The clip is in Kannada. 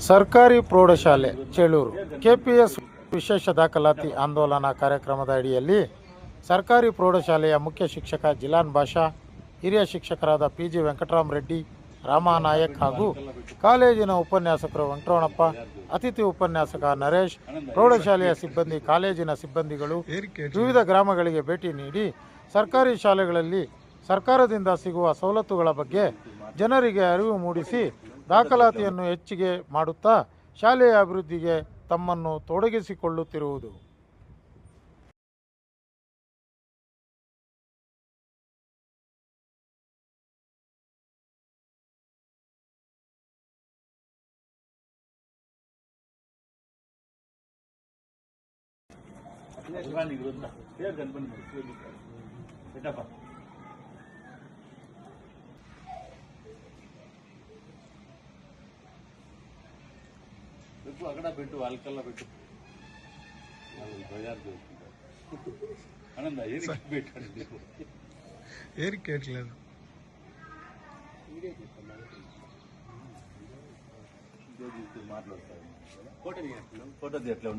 ಸರ್ಕಾರಿ ಪ್ರೌಢಶಾಲೆ ಚೇಳೂರು ಕೆಪಿಎಸ್ ವಿಶೇಷ ದಾಖಲಾತಿ ಆಂದೋಲನ ಕಾರ್ಯಕ್ರಮದ ಅಡಿಯಲ್ಲಿ ಸರ್ಕಾರಿ ಪ್ರೌಢಶಾಲೆಯ ಮುಖ್ಯ ಶಿಕ್ಷಕ ಜಿಲಾನ್ ಬಾಷಾ, ಹಿರಿಯ ಶಿಕ್ಷಕರಾದ ಪಿ.ಜಿ. ವೆಂಕಟರಾಮ ರೆಡ್ಡಿ, ರಾಮನಾಯಕ್ ಹಾಗೂ ಕಾಲೇಜಿನ ಉಪನ್ಯಾಸಕರು ವೆಂಕಟರಮಣಪ್ಪ, ಅತಿಥಿ ಉಪನ್ಯಾಸಕ ನರೇಶ್, ಪ್ರೌಢಶಾಲೆಯ ಸಿಬ್ಬಂದಿ, ಕಾಲೇಜಿನ ಸಿಬ್ಬಂದಿಗಳು ವಿವಿಧ ಗ್ರಾಮಗಳಿಗೆ ಭೇಟಿ ನೀಡಿ ಸರ್ಕಾರಿ ಶಾಲೆಗಳಲ್ಲಿ ಸರ್ಕಾರದಿಂದ ಸಿಗುವ ಸವಲತ್ತುಗಳ ಬಗ್ಗೆ ಜನರಿಗೆ ಅರಿವು ಮೂಡಿಸಿ ದಾಖಲಾತಿಯನ್ನು ಹೆಚ್ಚಿಗೆ ಮಾಡುತ್ತಾ ಶಾಲೆಯ ಅಭಿವೃದ್ಧಿಗೆ ತಮ್ಮನ್ನು ತೊಡಗಿಸಿಕೊಳ್ಳುತ್ತಿರುವುದು. అక్కడ పెట్టు వాళ్ళకల్లా పెట్టు బజార్ ఆనంద పెట్టండి ఏరికేట్లేదు మాట్లాడతారు ఫోటో తీయట్లేదు